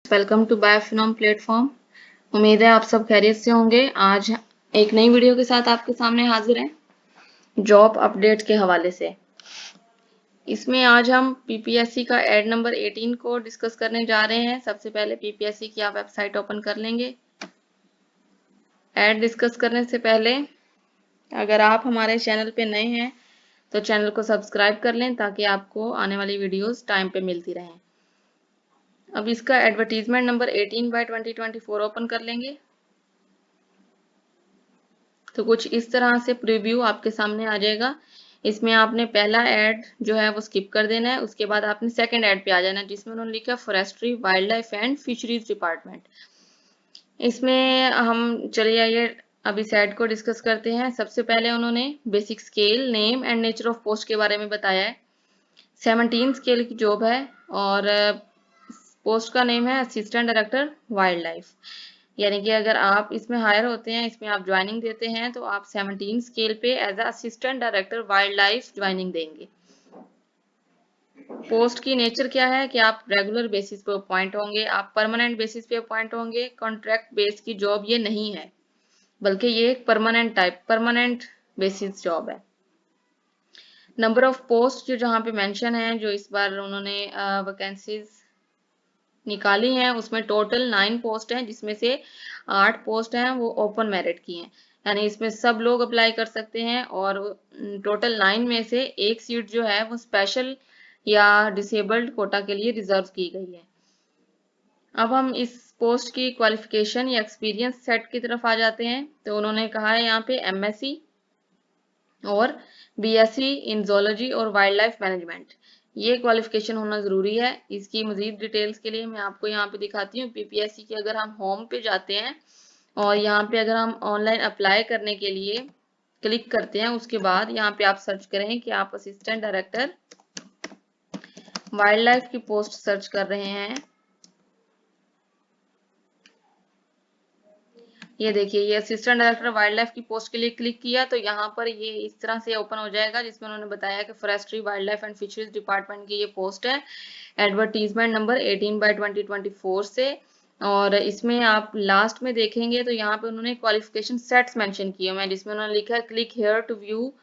Welcome to बायोफिनोम platform. उम्मीद है आप सब खैरियत से होंगे। आज एक नई वीडियो के साथ आपके सामने हाजिर हैं, जॉब अपडेट के हवाले से। इसमें आज हम पीपीएससी का एड नंबर 18 को डिस्कस करने जा रहे हैं। सबसे पहले पीपीएससी की आप वेबसाइट ओपन कर लेंगे। एड डिस्कस करने से पहले अगर आप हमारे चैनल पे नए हैं तो चैनल को सब्सक्राइब कर लें ताकि आपको आने वाली वीडियोस टाइम पे मिलती रहें। अब इसका एडवर्टीजमेंट नंबर 18/2024 ओपन कर लेंगे तो कुछ इस तरह से प्रीव्यू आपके सामने आ जाएगा। इसमें आपने पहला ऐड जो है वो स्किप कर देना है। उसके बाद आपने सेकंड ऐड पे आ जाना है जिसमें उन्होंने लिखा forestry, wild life and fisheries department. इसमें हम चलिए आइए अब इस ऐड को डिस्कस करते हैं। सबसे पहले उन्होंने basic scale, name and nature of post के बारे में बताया है। 17 स्केल की जॉब है और पोस्ट का नेम है असिस्टेंट डायरेक्टर वाइल्ड लाइफ। यानी कि अगर आप इसमें हायर होते हैं, इसमें आप ज्वाइनिंग देते हैं तो आप 17 स्केल पे as assistant director wild life joining देंगे। पोस्ट की नेचर क्या है कि आप रेगुलर बेसिस पे अपॉइंट होंगे, आप परमानेंट बेसिस पे अपॉइंट होंगे। कॉन्ट्रैक्ट बेस की जॉब ये नहीं है, बल्कि ये एक परमानेंट बेसिस जॉब है। नंबर ऑफ पोस्ट जो जहाँ पे मेंशन है, जो इस बार उन्होंने वैकेंसीज निकाली हैं, उसमें टोटल 9 पोस्ट हैं, जिसमें से 8 पोस्ट हैं वो ओपन मेरिट की हैं। यानी इसमें सब लोग अप्लाई कर सकते हैं और टोटल 9 में से एक सीट जो है वो स्पेशल या डिसेबल्ड कोटा के लिए रिजर्व की गई है। अब हम इस पोस्ट की क्वालिफिकेशन या एक्सपीरियंस सेट की तरफ आ जाते हैं। तो उन्होंने कहा है यहाँ पे एमएससी और बीएससी इन ज़ूलॉजी और वाइल्ड लाइफ मैनेजमेंट, ये क्वालिफिकेशन होना जरूरी है। इसकी मजीद डिटेल्स के लिए मैं आपको यहाँ पे दिखाती हूँ। पीपीएससी के अगर हम होम पे जाते हैं और यहाँ पे अगर हम ऑनलाइन अप्लाई करने के लिए क्लिक करते हैं, उसके बाद यहाँ पे आप सर्च करें कि आप असिस्टेंट डायरेक्टर वाइल्ड लाइफ की पोस्ट सर्च कर रहे हैं। ये देखिए, ये असिस्टेंट डायरेक्टर वाइल्ड लाइफ की पोस्ट के लिए क्लिक किया तो यहाँ पर ये इस तरह से ओपन हो जाएगा, जिसमें उन्होंने बताया कि forestry, wild life and fisheries department की ये पोस्ट है। एडवर्टीजमेंट नंबर 18/2024 से। और इसमें आप लास्ट में देखेंगे तो यहाँ पे उन्होंने क्वालिफिकेशन सेट्स मेंशन किए हुए हैं, जिसमें उन्होंने लिखा है click here to view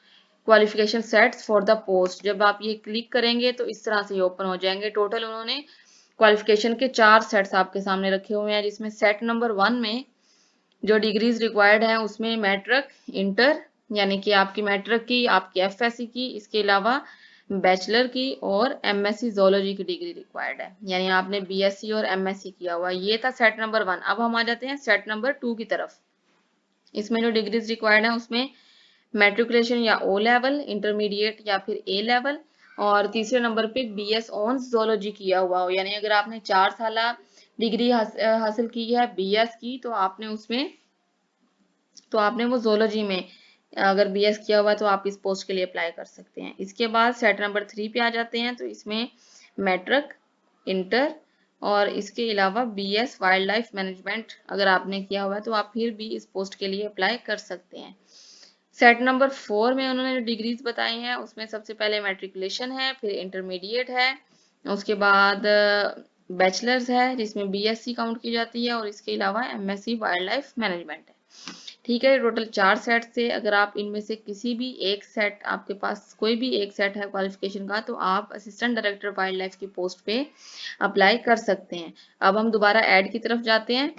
qualification sets for the post. जब आप ये क्लिक करेंगे तो इस तरह से ओपन हो जाएंगे। टोटल उन्होंने क्वालिफिकेशन के 4 सेट्स आपके सामने रखे हुए हैं, जिसमें सेट नंबर 1 में जो डिग्रीज रिक्वायर्ड है उसमें मैट्रिक, इंटर यानी कि आपकी मैट्रिक की, आपकी एफएससी की, इसके अलावा बैचलर की और एमएससी ज़ूलॉजी की डिग्री रिक्वायर्ड है। यानी आपने बीएससी और एमएससी किया हुआ। ये था सेट नंबर 1। अब हम आ जाते हैं सेट नंबर 2 की तरफ। इसमें जो डिग्रीज रिक्वायर्ड है उसमें मैट्रिकुलेशन या ओ लेवल, इंटरमीडिएट या फिर ए लेवल, और तीसरे नंबर पे बीएस ऑनर्स ज़ूलॉजी किया हुआ हो। यानी अगर आपने 4 साल डिग्री हासिल की है बीएस की तो आपने वो ज़ूलॉजी में अगर बीएस किया हुआ है तो आप इस पोस्ट के लिए अप्लाई कर सकते हैं। इसके बाद सेट नंबर 3 पे आ जाते हैं। तो इसमें मैट्रिक, इंटर और इसके अलावा बीएस वाइल्ड लाइफ मैनेजमेंट अगर आपने किया हुआ है तो आप फिर भी इस पोस्ट के लिए अप्लाई कर सकते हैं। सेट नंबर 4 में उन्होंने जो डिग्रीज बताई हैं उसमें सबसे पहले मैट्रिकुलेशन है, फिर इंटरमीडिएट है, उसके बाद बैचलर्स है जिसमें बीएससी काउंट की जाती है, और इसके अलावा एमएससी वाइल्ड लाइफ मैनेजमेंट है। ठीक है, टोटल 4 सेट से अगर आप इनमें से किसी भी एक सेट, आपके पास कोई भी एक सेट है क्वालिफिकेशन का, तो आप असिस्टेंट डायरेक्टर वाइल्ड लाइफ की पोस्ट पे अप्लाई कर सकते हैं। अब हम दोबारा ऐड की तरफ जाते हैं।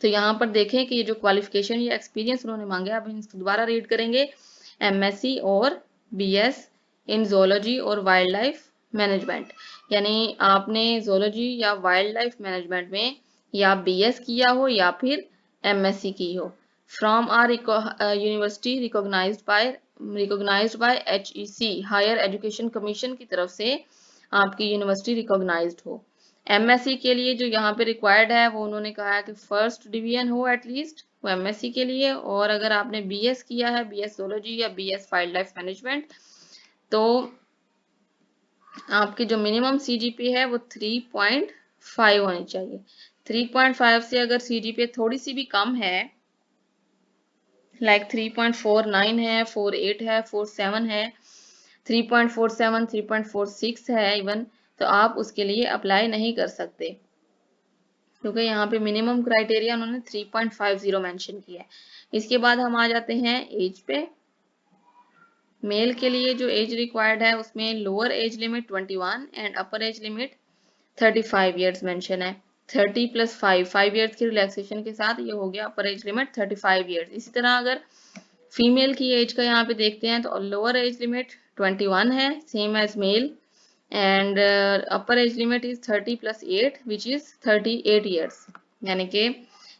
तो यहाँ पर देखें कि ये जो क्वालिफिकेशन या एक्सपीरियंस उन्होंने मांगे, अब इसको दोबारा रीड करेंगे। एमएससी और बीएस इन ज़ूलॉजी और वाइल्ड लाइफ मैनेजमेंट, यानी आपने ज़ूलॉजी या वाइल्ड लाइफ मैनेजमेंट में या बीएस किया हो या फिर एमएससी की हो, from our university recognised by HEC higher education commission की तरफ से आपकी यूनिवर्सिटी रिकॉग्नाइज्ड हो। एमएससी के लिए जो यहाँ पे रिक्वायर्ड है वो उन्होंने कहा है कि फर्स्ट डिवीजन हो एटलीस्ट, वो एमएससी के लिए। और अगर आपने बीएस किया है, बीएस ज़ूलॉजी या बीएस वाइल्ड लाइफ मैनेजमेंट, तो आपकी जो मिनिमम सीजीपी है वो 3.5 होनी चाहिए। 3.5 से अगर सीजीपी थोड़ी सी भी कम है, लाइक 3.49 है, 4.8 है, 4.7 है, 3.47, 3.46 है इवन, तो आप उसके लिए अप्लाई नहीं कर सकते। क्योंकि यहाँ पे मिनिमम क्राइटेरिया उन्होंने 3.50 मेंशन किया है। इसके बाद हम आ जाते हैं एज पे। मेल के लिए जो एज रिक्वायर्ड है उसमें lower as limit 21 and upper age limit 35 years mention है। 30 प्लस 5 ईयर्स की रिलैक्सेशन के साथ ये हो गया अपर एज लिमिट 35 ईयर्स। इसी तरह अगर फीमेल की एज का यहाँ पे देखते हैं तो लोअर एज लिमिट 21 है, same as male, and upper age limit is 30 plus 8 which is 38 years, यानी कि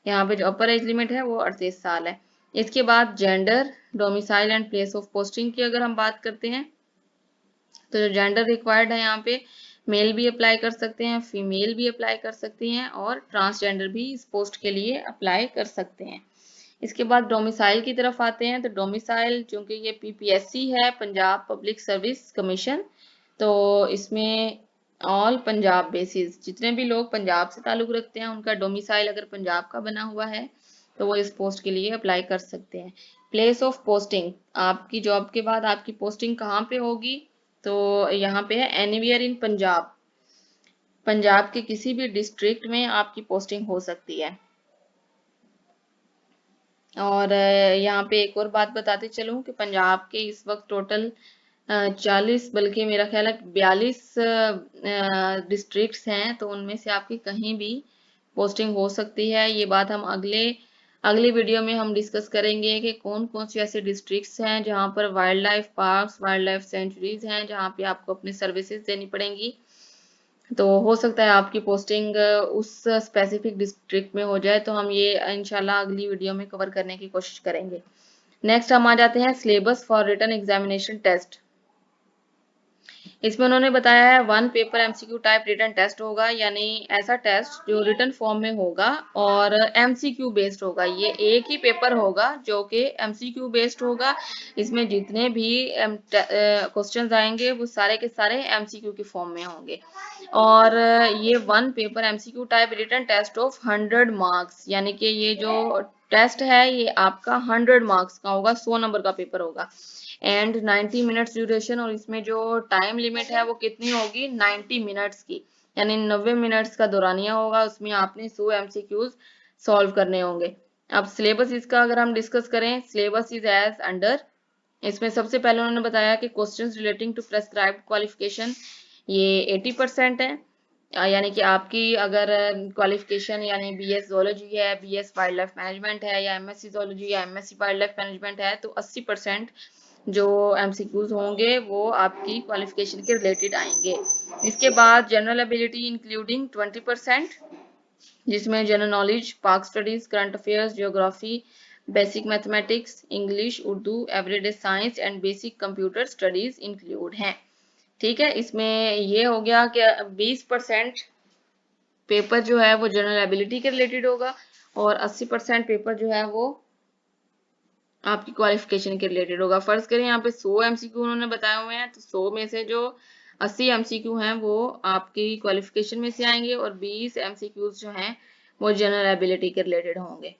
यहाँ पे जो अपर एज लिमिट है वो 38 साल है। इसके बाद gender, domicile and place of posting की अगर हम बात करते हैं तो जो जेंडर रिक्वायर्ड है यहाँ पे मेल भी अप्लाई कर सकते हैं, फीमेल भी अप्लाई कर सकती हैं और ट्रांसजेंडर भी इस पोस्ट के लिए अप्लाई कर सकते हैं। इसके बाद डोमिसाइल की तरफ आते हैं तो डोमिसाइल चूंकि ये पीपीएससी है, पंजाब पब्लिक सर्विस कमीशन, तो इसमें ऑल पंजाब बेसिस जितने भी लोग पंजाब से ताल्लुक रखते हैं उनका डोमिसाइल अगर पंजाब का बना हुआ है तो वो इस पोस्ट के लिए अप्लाई कर सकते हैं। प्लेस ऑफ पोस्टिंग, आपकी जॉब के बाद आपकी पोस्टिंग कहाँ पे होगी, तो यहाँ पे है एनीवेयर इन पंजाब, पंजाब के किसी भी डिस्ट्रिक्ट में आपकी पोस्टिंग हो सकती है। और यहाँ पे एक और बात बताते चलूँ कि पंजाब के इस वक्त टोटल 40 बल्कि मेरा ख्याल है 42 डिस्ट्रिक्ट्स हैं, तो उनमें से आपकी कहीं भी पोस्टिंग हो सकती है। ये बात हम अगली वीडियो में हम डिस्कस करेंगे कि कौन कौन से ऐसे डिस्ट्रिक्ट्स हैं जहाँ पर wild life parks, wild life sanctuaries हैं जहाँ पे आपको अपनी सर्विसेज देनी पड़ेंगी। तो हो सकता है आपकी पोस्टिंग उस स्पेसिफिक डिस्ट्रिक्ट में हो जाए, तो हम ये इंशाल्लाह अगली वीडियो में कवर करने की कोशिश करेंगे। नेक्स्ट हम आ जाते हैं syllabus for written examination test. इसमें उन्होंने बताया है 1 paper MCQ type written test होगा, यानी ऐसा टेस्ट जो रिटन फॉर्म में होगा और एमसीक्यू बेस्ड होगा। ये एक ही पेपर होगा जो कि एमसीक्यू बेस्ड होगा। इसमें जितने भी क्वेश्चंस आएंगे वो सारे के सारे एमसीक्यू के फॉर्म में होंगे। और ये 1 paper MCQ type written test of 100 marks, यानी कि ये जो टेस्ट है ये आपका 100 मार्क्स का होगा, 100 नंबर का पेपर होगा एंड 90 मिनट्स ड्यूरेशन। और इसमें जो टाइम लिमिट है वो कितनी होगी, 90 मिनट्स की, यानी 90 मिनट्स का दौरानिया होगा, उसमें आपने 100 एमसीक्यूज सॉल्व करने होंगे। अब सिलेबस इसका अगर हम डिस्कस करें, सिलेबस इज एज अंडर। इसमें सबसे पहले उन्होंने बताया कि questions relating to prescribed qualification ये 80% है, यानी कि आपकी अगर क्वालिफिकेशन यानी बीएस ज़ूलॉजी है, बीएस वाइल्ड लाइफ मैनेजमेंट है, या एमएससी ज़ूलॉजी या एमएससी वाइल्ड लाइफ मैनेजमेंट है, तो 80% जो एमसीक्यूज होंगे वो आपकी क्वालिफिकेशन के रिलेटेड आएंगे। इसके बाद जनरल एबिलिटी इंक्लूडिंग 20%, जिसमें जनरल नॉलेज, पाक studies, current affairs, geography, basic mathematics, English, Urdu, everyday science and basic computer studies include हैं। ठीक है, इसमें ये हो गया कि 20% पेपर जो है वो जनरल एबिलिटी के रिलेटेड होगा और 80% पेपर जो है वो आपकी क्वालिफिकेशन के रिलेटेड होगा। फर्ज करें यहाँ पे 100 एमसीक्यू उन्होंने बताए हुए हैं, तो 100 में से जो 80 एमसीक्यू हैं वो आपकी क्वालिफिकेशन में से आएंगे और 20 एमसीक्यूज जो हैं वो जनरल एबिलिटी के रिलेटेड होंगे।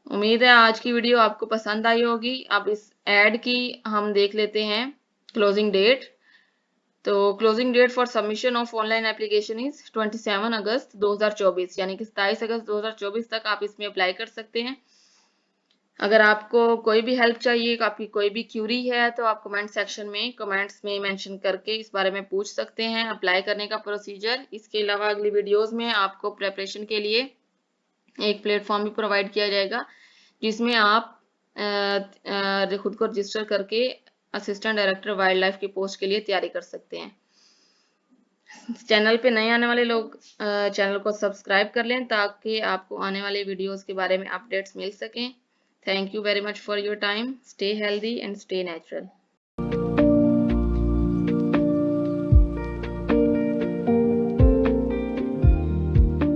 उम्मीद है आज की वीडियो आपको पसंद आई होगी। अब इस एड की हम देख लेते हैं क्लोजिंग डेट। तो closing date for submission of online application is 27 August 2024, यानी कि 27 अगस्त 2024 तक आप इसमें अप्लाई कर सकते हैं। अगर आपको कोई भी हेल्प चाहिए, आपकी कोई भी क्यूरी है, तो आप कमेंट सेक्शन में कमेंट्स में मेंशन करके इस बारे में पूछ सकते हैं। अप्लाई करने का प्रोसीजर, इसके अलावा अगली वीडियोस में आपको प्रेपरेशन के लिए एक प्लेटफॉर्म भी प्रोवाइड किया जाएगा जिसमें आप खुद को रजिस्टर करके असिस्टेंट डायरेक्टर वाइल्ड लाइफ की पोस्ट के लिए तैयारी कर सकते हैं। चैनल पे नए आने वाले लोग चैनल को सब्सक्राइब कर लें ताकि आपको आने वाले वीडियोस के बारे में अपडेट्स मिल सकें। Thank you very much for your time. Stay healthy and stay natural.